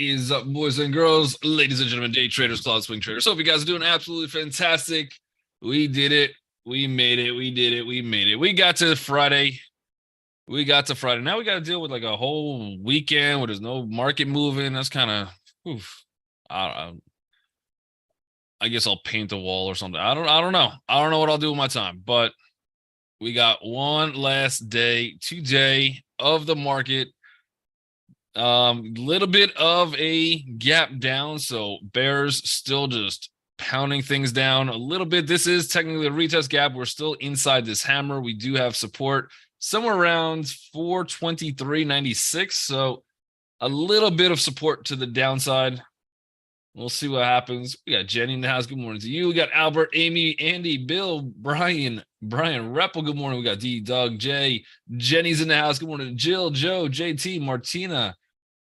is up, boys and girls, ladies and gentlemen, day traders, cloud swing traders. Hope you guys are doing absolutely fantastic. We did it. We made it. We did it. We made it. We got to Friday. Now we got to deal with like a whole weekend where there's no market moving. That's kind of, I guess I'll paint a wall or something. I don't know. I don't know what I'll do with my time, but we got one last day today of the market. Little bit of a gap down, so bears still just pounding things down a little bit. This is technically a retest gap. We're still inside this hammer. We do have support somewhere around 423.96, so a little bit of support to the downside. We'll see what happens. We got Jenny in the house. Good morning to you. We got Albert, Amy, Andy, Bill, Brian Reppel. Good morning. We got D, Doug, Jay. Jenny's in the house. Good morning to Jill, Joe, JT, Martina.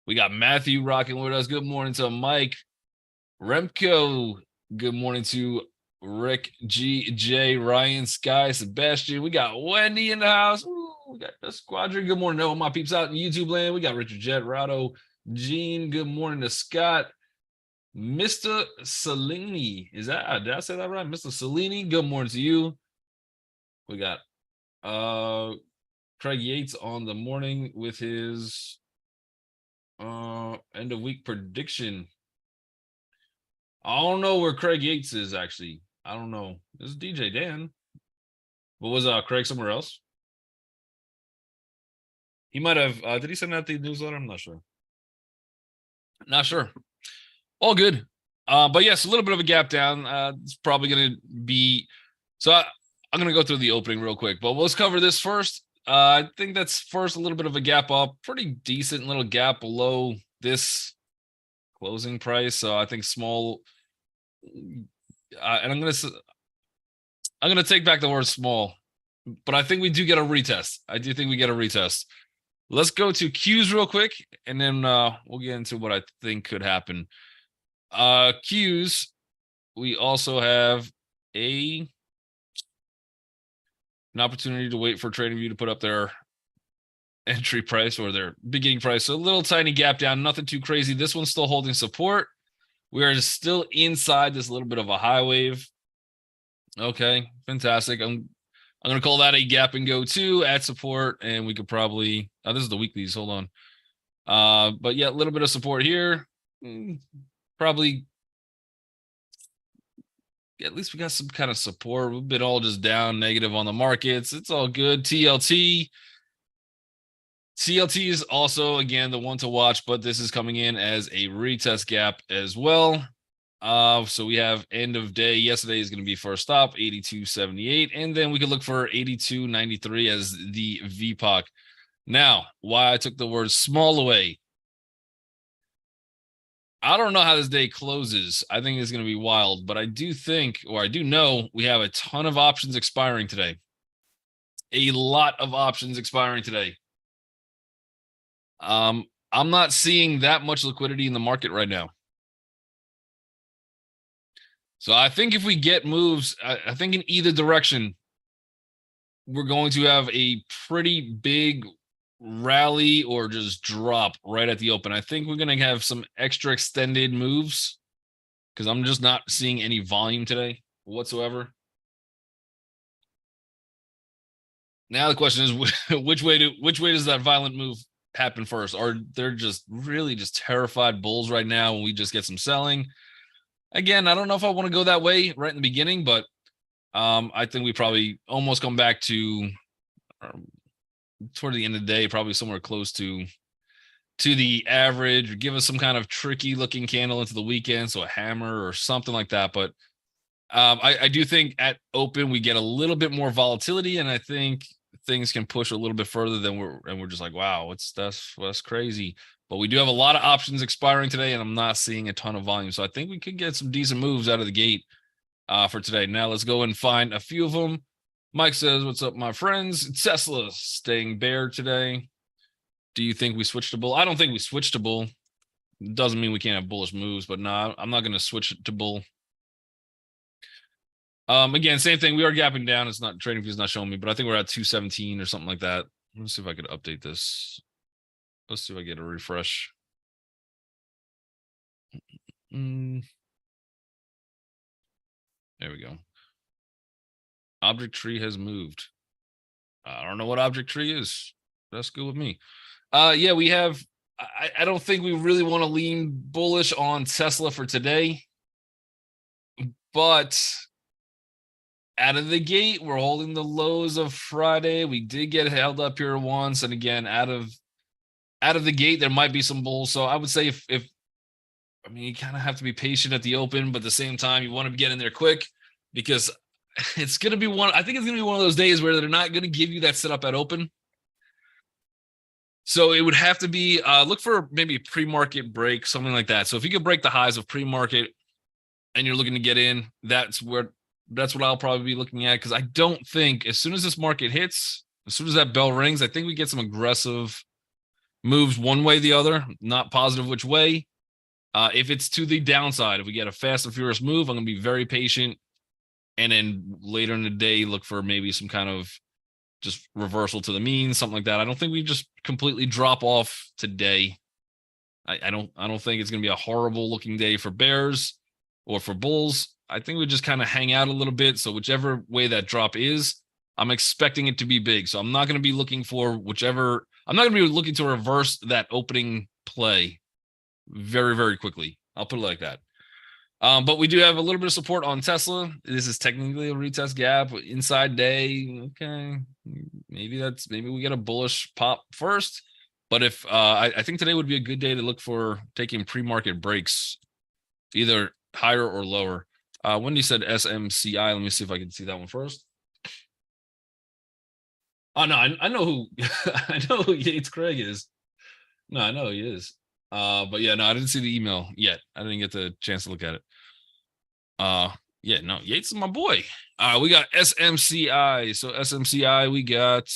We got Matthew rocking with us. Good morning to Mike, Remco. Good morning to Rick, G, J, Ryan, Sky, Sebastian. We got Wendy in the house. Ooh, we got the squadron. Good morning to all my peeps out in YouTube land. We got Richard Jet, Rado, Gene. Good morning to Scott. Mr. Cellini, did I say that right? Mr. Cellini, good morning to you. We got Craig Yates on the morning with his end of week prediction. I don't know where Craig Yates is actually. I don't know. This is DJ Dan. But was Craig somewhere else? He might have did he send out the newsletter? I'm not sure. Not sure. All good. But yes, a little bit of a gap down. It's probably going to be. So I'm going to go through the opening real quick, but let's cover this first. I think that's first a little bit of a gap up, pretty decent little gap below this closing price. So I think small. And I'm going to take back the word small, but I think we do get a retest. I do think we get a retest. Let's go to Qs real quick, and then we'll get into what I think could happen. Qs, we also have an opportunity to wait for TradingView to put up their entry price or their beginning price. So a little tiny gap down, nothing too crazy. This one's still holding support. We are still inside this little bit of a high wave. Okay, fantastic. I'm going to call that a gap and go to at support, and we could probably this is the weeklies. Hold on. But yeah, a little bit of support here. Probably at least we got some kind of support. We've been all just down negative on the markets. It's all good. TLT is also, again, the one to watch, but this is coming in as a retest gap as well. So we have end of day. Yesterday is going to be first stop, 82.78. And then we could look for 82.93 as the VPOC. Now, why I took the word small away. I don't know how this day closes. I think it's going to be wild, but I do think, or I do know, we have a ton of options expiring today. A lot of options expiring today. I'm not seeing that much liquidity in the market right now. So I think if we get moves, I think in either direction, we're going to have a pretty big rally or just drop right at the open. I think we're going to have some extra extended moves because I'm just not seeing any volume today whatsoever. Now the question is, which way does that violent move happen first? Or they're just really just terrified bulls right now when we just get some selling? Again, I don't know if I want to go that way right in the beginning, but I think we probably almost come back to toward the end of the day, probably somewhere close to the average, or give us some kind of tricky looking candle into the weekend, so a hammer or something like that. But I do think at open we get a little bit more volatility, and I think things can push a little bit further than we're just like, wow, that's crazy. But we do have a lot of options expiring today, and I'm not seeing a ton of volume, so I think we could get some decent moves out of the gate for today. Now let's go and find a few of them. Mike says, what's up, my friends? Tesla staying bear today. Do you think we switch to bull? I don't think we switch to bull. Doesn't mean we can't have bullish moves, but no, I'm not going to switch to bull. Again, same thing. We are gapping down. It's not TradingView is not showing me, but I think we're at 217 or something like that. Let's see if I could update this. Let's see if I get a refresh. There we go. Object tree has moved. I don't know what object tree is. That's good with me. Yeah, we have. I don't think we really want to lean bullish on Tesla for today, but out of the gate, we're holding the lows of Friday. We did get held up here once, and again, out of the gate, there might be some bulls. So I would say if I mean, you kind of have to be patient at the open, but at the same time, you want to get in there quick because it's going to be one. I think it's going to be one of those days where they're not going to give you that setup at open. So it would have to be look for maybe a pre-market break, something like that. So if you could break the highs of pre-market and you're looking to get in, that's what I'll probably be looking at, because I don't think as soon as this market hits, as soon as that bell rings, I think we get some aggressive moves one way or the other, not positive which way. If it's to the downside, if we get a fast and furious move, I'm going to be very patient. And then later in the day, look for maybe some kind of just reversal to the mean, something like that. I don't think we just completely drop off today. I don't think it's going to be a horrible looking day for bears or for bulls. I think we just kind of hang out a little bit. So whichever way that drop is, I'm expecting it to be big. So I'm not going to be looking for whichever. I'm not going to be looking to reverse that opening play very, very quickly. I'll put it like that. But we do have a little bit of support on Tesla. This is technically a retest gap inside day. Okay, maybe we get a bullish pop first. But if I think today would be a good day to look for taking pre-market breaks, either higher or lower. Wendy said SMCI. Let me see if I can see that one first. Oh no, I know who I know who Yates Craig is. No, I know who he is. But yeah, no, I didn't see the email yet. I didn't get the chance to look at it. Yeah, no, Yates is my boy. We got SMCI. So SMCI, we got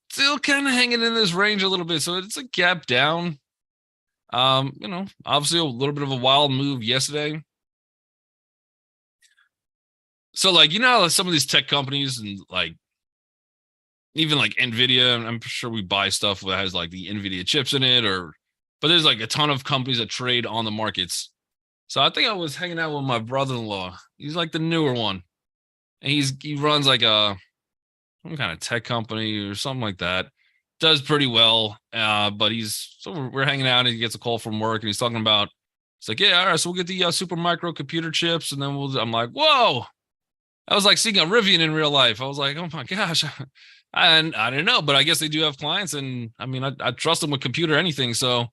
still kind of hanging in this range a little bit. So it's a gap down. Obviously a little bit of a wild move yesterday. So like, some of these tech companies and like even like Nvidia, I'm sure we buy stuff that has like the Nvidia chips in it, but there's like a ton of companies that trade on the markets. So I think I was hanging out with my brother-in-law. He's like the newer one, and he runs like some kind of tech company or something like that. Does pretty well, but we're hanging out, and he gets a call from work, and he's talking about. It's like, yeah, all right, so we'll get the super micro computer chips, and then I'm like, whoa. I was like seeing a Rivian in real life. I was like, oh my gosh. And I didn't know, but I guess they do have clients, and I mean, I trust them with computer anything. So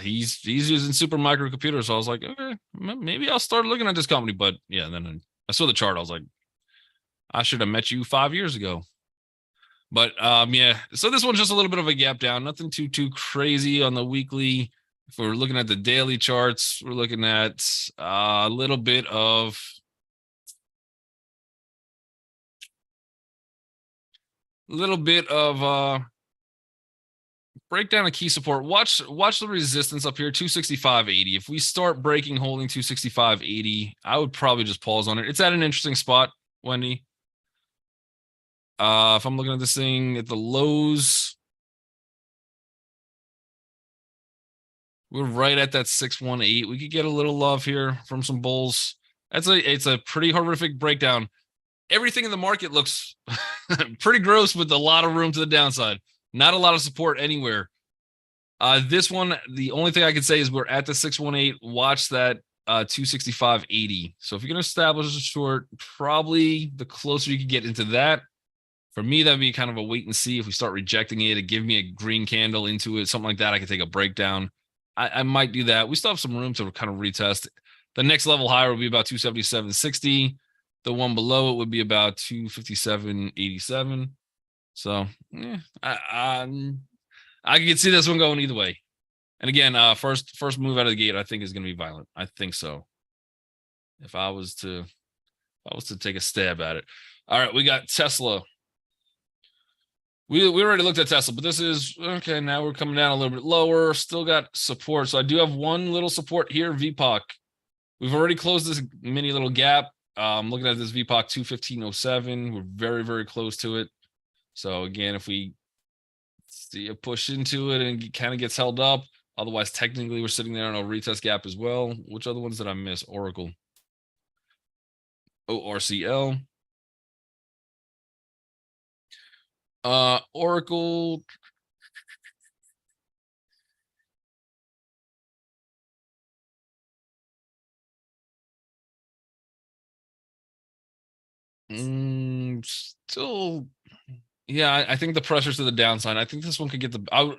he's using super microcomputer. So I was like, okay, maybe I'll start looking at this company. But yeah, then I saw the chart. I was like, I should have met you 5 years ago. But yeah, so this one's just a little bit of a gap down. Nothing too crazy on the weekly. If we're looking at the daily charts, we're looking at a little bit of breakdown of key support. Watch the resistance up here, 265.80. If we start breaking, holding 265.80, I would probably just pause on it. It's at an interesting spot, Wendy. If I'm looking at this thing at the lows, we're right at that 618. We could get a little love here from some bulls. It's a pretty horrific breakdown. Everything in the market looks pretty gross with a lot of room to the downside. Not a lot of support anywhere. This one, the only thing I can say is we're at the 618. Watch that 265.80. So if you're going to establish a short, probably the closer you can get into that. For me, that'd be kind of a wait and see. If we start rejecting it, give me a green candle into it, something like that, I could take a breakdown. I might do that. We still have some room to kind of retest. The next level higher would be about 277.60. The one below it would be about 257.87. So yeah, I can see this one going either way. And again, first move out of the gate, I think is going to be violent. I think so. If I was to take a stab at it. All right, we got Tesla. We already looked at Tesla, but this is okay. Now we're coming down a little bit lower. Still got support. So I do have one little support here, VPOC. We've already closed this mini little gap. Looking at this VPOC 215.07, we're very, very close to it. So again, if we See a push into it and kind of gets held up. Otherwise, technically, we're sitting there on a retest gap as well. Which other ones did I miss? Oracle. ORCL. Oracle. Still, yeah, I think the pressure's to the downside. I think this one could get the. I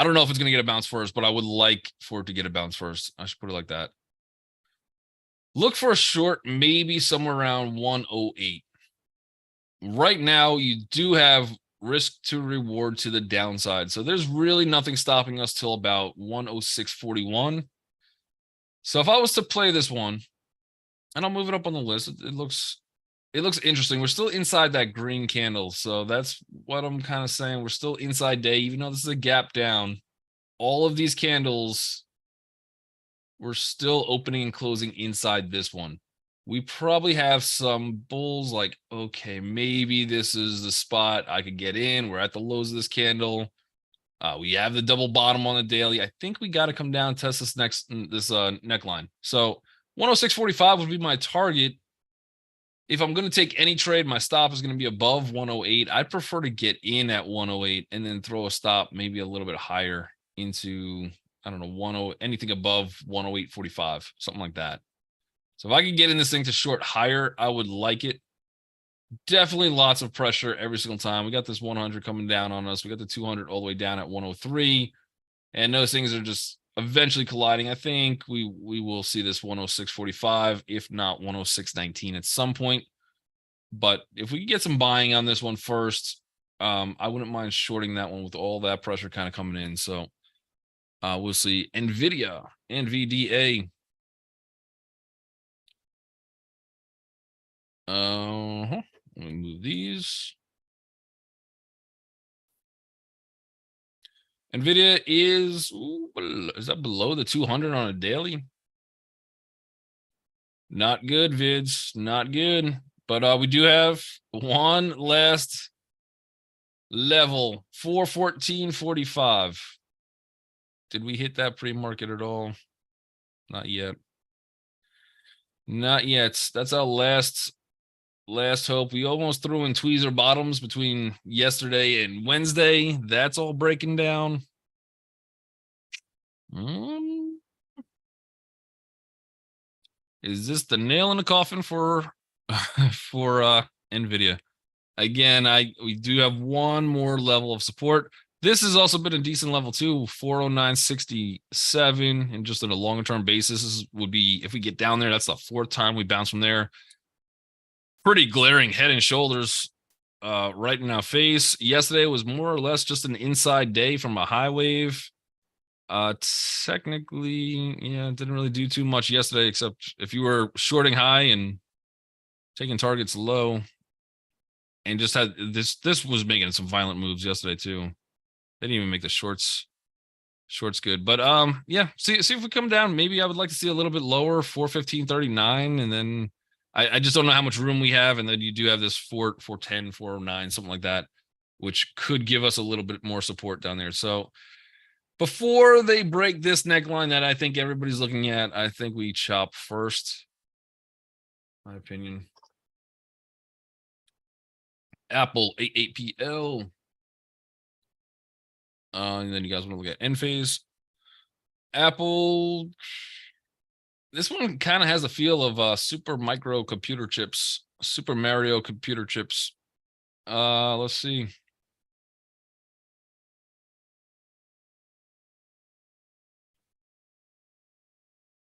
don't know if it's going to get a bounce first, but I would like for it to get a bounce first. I should put it like that. Look for a short, maybe somewhere around 108. Right now, you do have risk to reward to the downside. So there's really nothing stopping us till about 106.41. So if I was to play this one, and I'll move it up on the list, it looks interesting. We're still inside that green candle. So that's what I'm kind of saying. We're still inside day, even though this is a gap down. All of these candles, we're still opening and closing inside this one. We probably have some bulls like, okay, maybe this is the spot I could get in. We're at the lows of this candle. We have the double bottom on the daily. I think we got to come down, test this neckline. So 106.45 would be my target. If I'm going to take any trade, my stop is going to be above 108. I'd prefer to get in at 108 and then throw a stop maybe a little bit higher into, I don't know, anything above 108.45, something like that. So if I could get in this thing to short higher, I would like it. Definitely lots of pressure every single time. We got this 100 coming down on us. We got the 200 all the way down at 103. And those things are just eventually colliding. I think we will see this 106.45, if not 106.19 at some point. But if we could get some buying on this one first, I wouldn't mind shorting that one with all that pressure kind of coming in. So we'll see. Nvidia, NVDA. Let me move these. Nvidia is that below the 200 on a daily? Not good, vids. Not good. But we do have one last level, 414.45. Did we hit that pre-market at all? Not yet. Not yet. That's our last hope. We almost threw in tweezer bottoms between yesterday and Wednesday. That's all breaking down. Is this the nail in the coffin for Nvidia? Again, we do have one more level of support. This has also been a decent level too, 409.67, and just on a longer term basis, this would be, if we get down there, that's the fourth time we bounce from there. Pretty glaring head and shoulders right in our face. Yesterday was more or less just an inside day from a high wave. Technically, yeah, it didn't really do too much yesterday, except if you were shorting high and taking targets low, and just had this was making some violent moves yesterday too. They didn't even make the shorts good. But yeah, see if we come down. Maybe I would like to see a little bit lower, 415.39, and then I just don't know how much room we have. And then you do have this 410, 409, something like that, which could give us a little bit more support down there. So before they break this neckline that I think everybody's looking at, I think we chop first. My opinion. Apple, AAPL. And then you guys want to look at N phase. Apple. This one kind of has a feel of super micro computer chips, Super Mario computer chips. Let's see.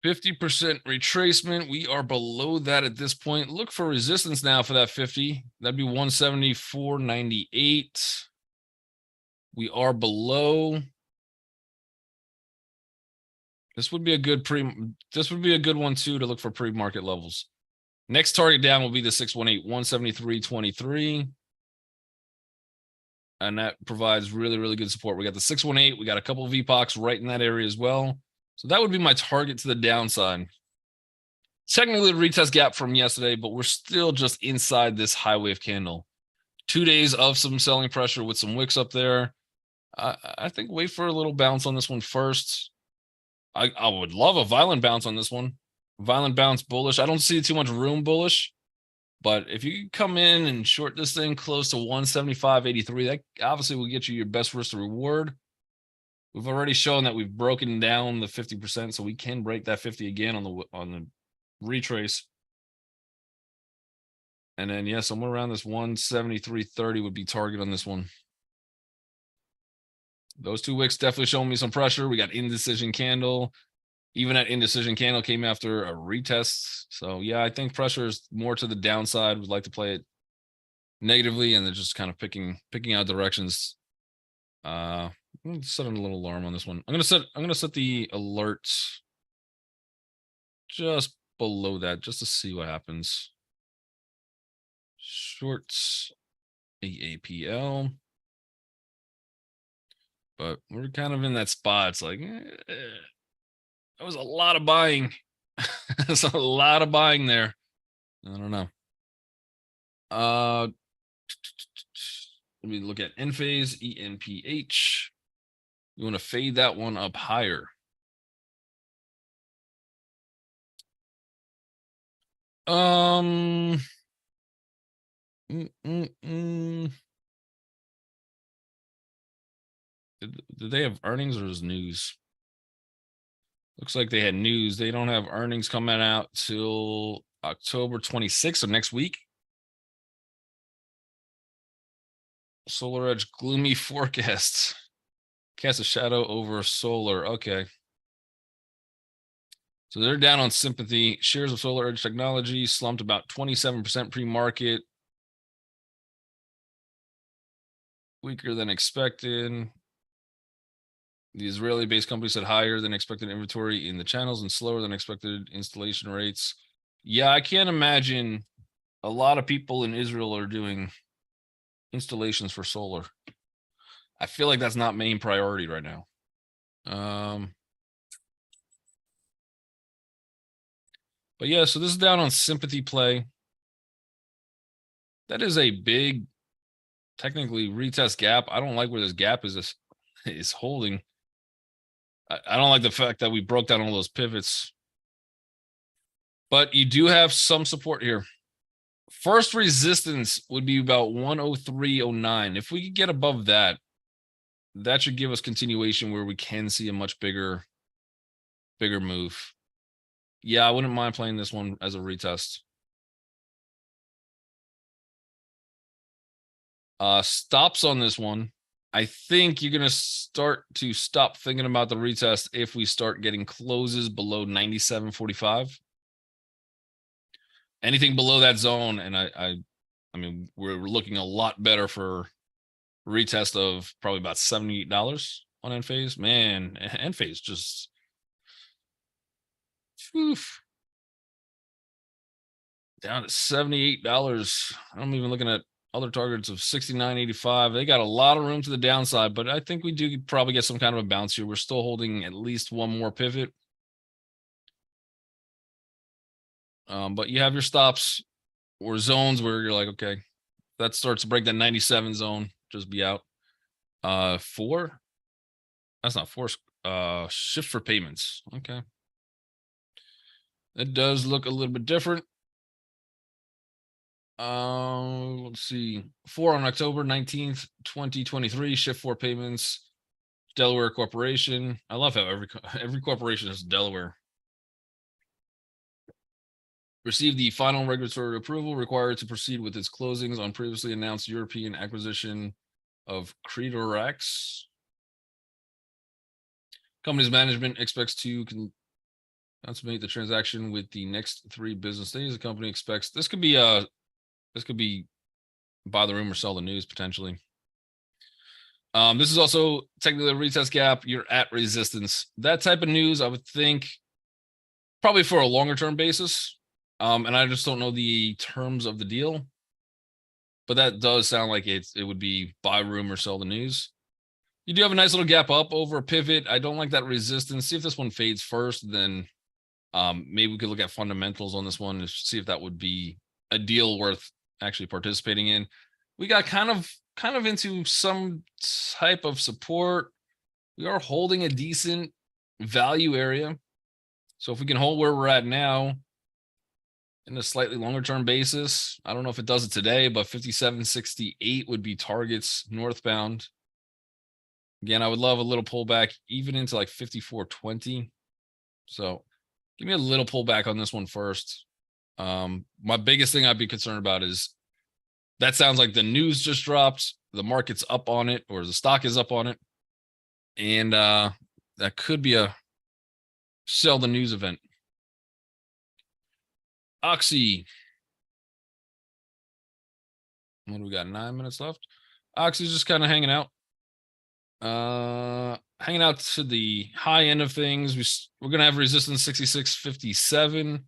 %, retracement. We are below that at this point. Look for resistance now for that 50. That'd be 174.98. We are below. This would be a good one too to look for pre-market levels. Next target down will be the 618, 173.23. And that provides really, really good support. We got the 618. We got a couple of VPOCs right in that area as well. So that would be my target to the downside. Technically the retest gap from yesterday, but we're still just inside this high wave candle. 2 days of some selling pressure with some wicks up there. I think wait for a little bounce on this one first. I would love a violent bounce on this one. Violent bounce bullish. I don't see too much room bullish, but if you come in and short this thing close to 175.83, that obviously will get you your best risk to reward. We've already shown that we've broken down the 50%, so we can break that 50 again on the retrace. And then yeah, somewhere around this 173.30 would be target on this one. Those 2 wicks definitely showing me some pressure. We got indecision candle. Even that indecision candle came after a retest. So yeah, I think pressure is more to the downside. Would like to play it negatively, and then just kind of picking out directions. I'm gonna set a little alarm on this one. I'm gonna set the alerts just below that just to see what happens. Shorts AAPL. But we're kind of in that spot. It's like that was a lot of buying. There's a lot of buying there. I don't know. Let me look at N phase, ENPH. You want to fade that one up higher. Did they have earnings or is news? Looks like they had news. They don't have earnings coming out till October 26th, so next week. Solar Edge gloomy forecasts. Cast a shadow over solar. Okay. So they're down on sympathy. Shares of Solar Edge Technology slumped about 27% pre-market. Weaker than expected. The Israeli-based company said higher than expected inventory in the channels and slower than expected installation rates. Yeah, I can't imagine a lot of people in Israel are doing installations for solar. I feel like that's not main priority right now. But yeah, so this is down on sympathy play. That is a big, technically retest gap. I don't like where this gap is holding. I don't like the fact that we broke down all those pivots. But you do have some support here. First resistance would be about 103.09. If we could get above that, that should give us continuation where we can see a much bigger move. Yeah, I wouldn't mind playing this one as a retest. Stops on this one. I think you're going to start to stop thinking about the retest if we start getting closes below 97.45. Anything below that zone, and I mean, we're looking a lot better for retest of probably about $78 on N phase. Man, N phase just down to $78. I'm even looking at other targets of 69.85. They got a lot of room to the downside, but I think we do probably get some kind of a bounce here. We're still holding at least one more pivot. But you have your stops or zones where you're like, okay, that starts to break that 97 zone, just be out. 4. That's not 4. Shift for payments. Okay. It does look a little bit different. Let's see. 4 on October 19th, 2023. Shift 4 payments. Delaware Corporation. I love how every corporation is Delaware. Received the final regulatory approval required to proceed with its closings on previously announced European acquisition of Credorex. Company's management expects to consummate the transaction with the next 3 business days. The company expects this could be buy the rumor, sell the news potentially. This is also technically a retest gap. You're at resistance. That type of news, I would think, probably for a longer term basis. And I just don't know the terms of the deal, but that does sound like it would be buy rumor, sell the news. You do have a nice little gap up over a pivot. I don't like that resistance. See if this one fades first, then maybe we could look at fundamentals on this one to see if that would be a deal worth actually participating in. We got kind of kind of into some type of support. We are holding a decent value area. So if we can hold where we're at now in a slightly longer term basis, I don't know if it does it today, but 57.68 would be targets northbound. Again, I would love a little pullback even into like 54.20. So give me a little pullback on this one first. My biggest thing I'd be concerned about is that sounds like the news just dropped, the market's up on it, or the stock is up on it, and that could be a sell the news event. Oxy. What do we got? 9 minutes left. Oxy's just kind of hanging out. Hanging out to the high end of things. We're gonna have resistance 66.57.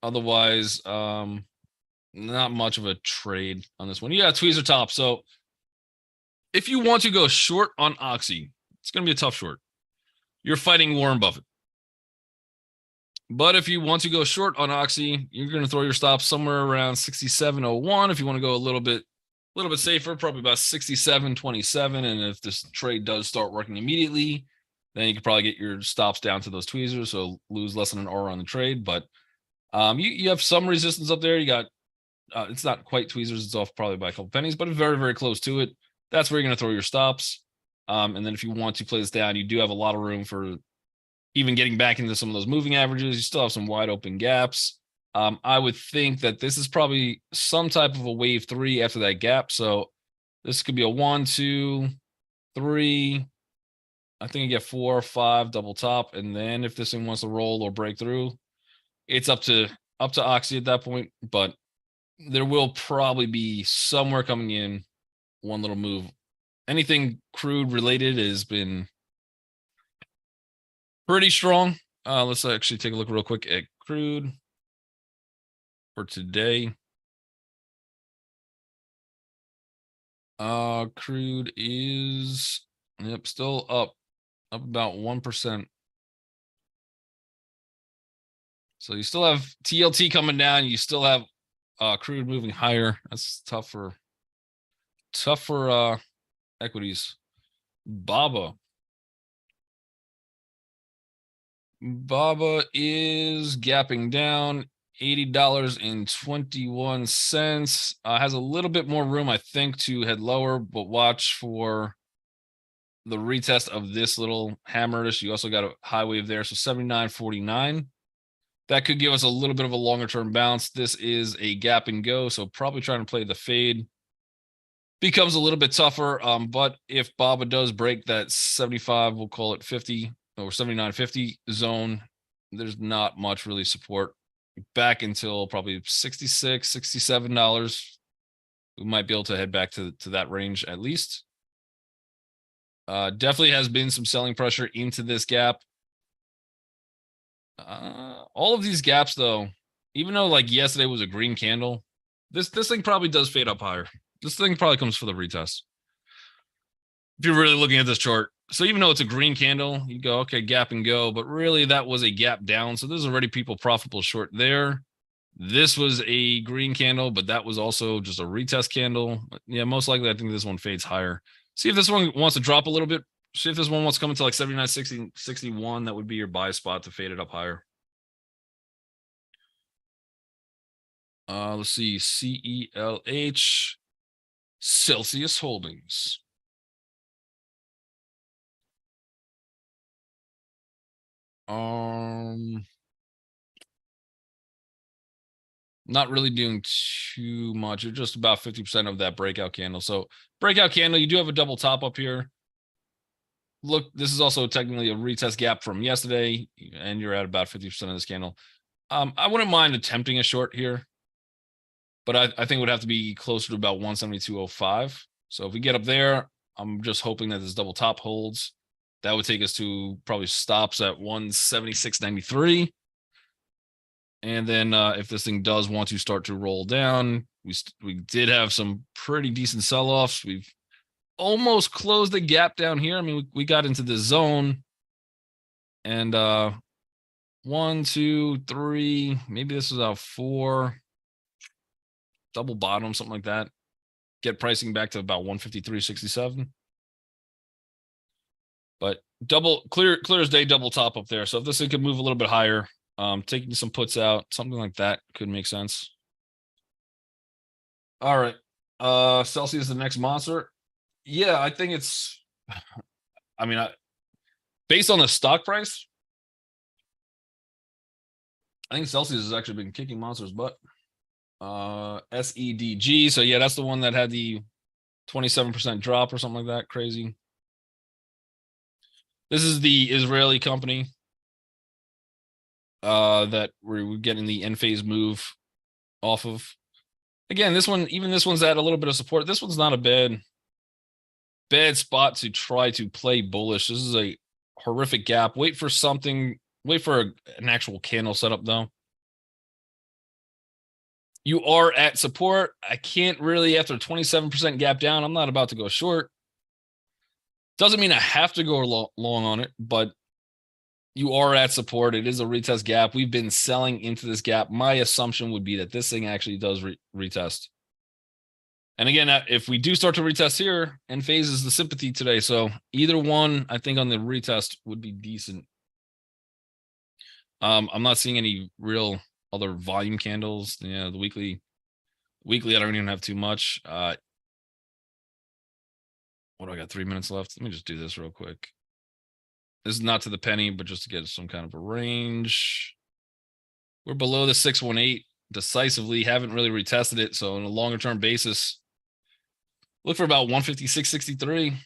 Otherwise, not much of a trade on this one. Yeah, tweezer top. So if you want to go short on Oxy, it's gonna be a tough short. You're fighting Warren Buffett. But if you want to go short on Oxy, you're going to throw your stop somewhere around 67.01. If you want to go a little bit safer, probably about 67.27. And if this trade does start working immediately, then you could probably get your stops down to those tweezers, so lose less than an R on the trade. But you have some resistance up there. You got it's not quite tweezers; it's off probably by a couple pennies, but very, very close to it. That's where you're going to throw your stops. And then if you want to play this down, you do have a lot of room for even getting back into some of those moving averages. You still have some wide open gaps. I would think that this is probably some type of a wave 3 after that gap. So this could be a 1, 2, 3. I think you get 4, 5 double top. And then if this thing wants to roll or break through, it's up to Oxy at that point. But there will probably be somewhere coming in one little move. Anything crude related has been pretty strong. Let's actually take a look real quick at crude for today. Crude is still up about 1%. So you still have TLT coming down. You still have crude moving higher. That's tough for equities. Baba is gapping down $80.21. Has a little bit more room, I think, to head lower, but watch for the retest of this little hammerish. You also got a high wave there, so 79.49. That could give us a little bit of a longer term bounce. This is a gap and go, so probably trying to play the fade becomes a little bit tougher. But if Baba does break that 75, we'll call it 50 or 79.50 zone, there's not much really support back until probably $66, $67. We might be able to head back to that range at least. Definitely has been some selling pressure into this gap. All of these gaps, though, even though like yesterday was a green candle, this thing probably does fade up higher. This thing probably comes for the retest. If you're really looking at this chart. So even though it's a green candle, you go, okay, gap and go, but really that was a gap down. So there's already people profitable short there. This was a green candle, but that was also just a retest candle. Yeah, most likely I think this one fades higher. See if this one wants to drop a little bit. See if this one wants to come into like 79, 60, 61. That would be your buy spot to fade it up higher. Let's see, CELH, Celsius Holdings. Not really doing too much. It's just about 50% of that breakout candle. So breakout candle, you do have a double top up here. Look, this is also technically a retest gap from yesterday, and you're at about 50% of this candle. I wouldn't mind attempting a short here, but I think it would have to be closer to about 172.05. So if we get up there, I'm just hoping that this double top holds. That would take us to probably stops at 176.93. And then if this thing does want to start to roll down, we did have some pretty decent sell-offs. We've almost closed the gap down here. I mean, we got into the zone, and 1, 2, 3, maybe this is a 4, double bottom, something like that. get pricing back to about 153.67. But double clear as day, double top up there. So if this thing could move a little bit higher, taking some puts out, something like that could make sense. All right. Celsius, the next monster. Yeah, I think it's, I mean, based on the stock price, I think Celsius has actually been kicking Monster's butt. SEDG. So yeah, that's the one that had the 27% drop or something like that. Crazy. This is the Israeli company that we're getting the end phase move off of. Again, this one, even this one's at a little bit of support. This one's not a bad spot to try to play bullish. This is a horrific gap. Wait for something. Wait for an actual candle setup though. You are at support. I can't really, after 27% gap down, I'm not about to go short. Doesn't mean I have to go long on it, but you are at support. It is a retest gap. We've been selling into this gap. My assumption would be that this thing actually does retest. And again, if we do start to retest here, end phase is the sympathy today. So either one, I think on the retest would be decent. I'm not seeing any real other volume candles. Yeah, the weekly, I don't even have too much. What do I got? 3 minutes left. Let me just do this real quick. This is not to the penny, but just to get some kind of a range. We're below the 618 decisively. Haven't really retested it. So on a longer term basis, look for about 156.63.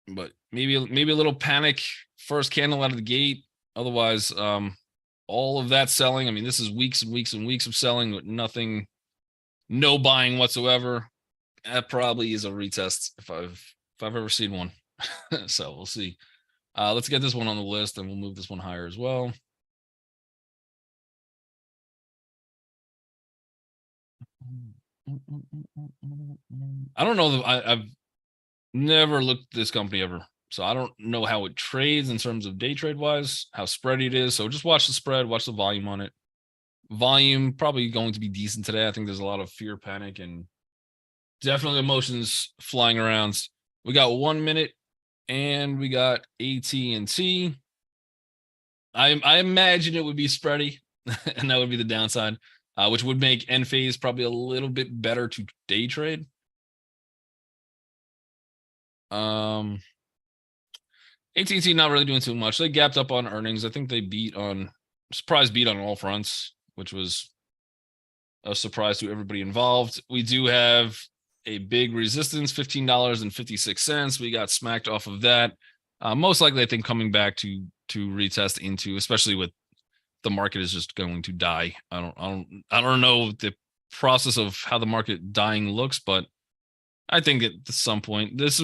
But maybe a little panic first candle out of the gate. Otherwise, all of that selling. I mean, this is weeks and weeks and weeks of selling with nothing, no buying whatsoever. That probably is a retest if I've ever seen one. So we'll see. Let's get this one on the list and we'll move this one higher as well. I don't know. I've never looked at this company ever. So I don't know how it trades in terms of day trade wise, how spready it is. So just watch the spread, watch the volume on it. Volume probably going to be decent today. I think there's a lot of fear, panic, and definitely emotions flying around. We got 1 minute and we got AT&T. I imagine it would be spready and that would be the downside, which would make end phase probably a little bit better to day trade. AT&T not really doing too much. They gapped up on earnings. I think they surprise beat on all fronts, which was a surprise to everybody involved. We do have a big resistance, $15.56. We got smacked off of that. Most likely, I think coming back to retest into, especially with the market is just going to die. I don't know the process of how the market dying looks, but I think at some point this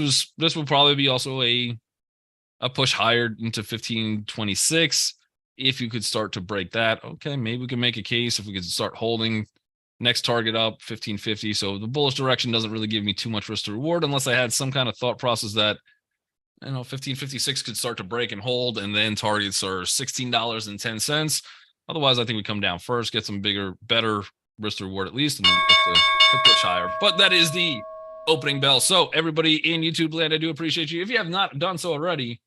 will probably be also a push higher into 1526. If you could start to break that, okay, maybe we can make a case if we could start holding next target up 1550. So the bullish direction doesn't really give me too much risk to reward unless I had some kind of thought process that 1556 could start to break and hold, and then targets are $16.10. Otherwise, I think we come down first, get some better risk to reward at least, and then to push higher. But that is the opening bell. So everybody in YouTube land, I do appreciate you. If you have not done so already,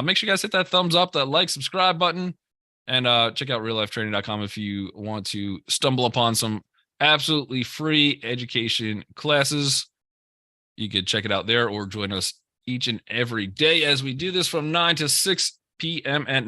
make sure you guys hit that thumbs up, that like, subscribe button, and check out reallifetraining.com if you want to stumble upon some absolutely free education classes. You could check it out there or join us each and every day as we do this from 9 to 6 p.m. at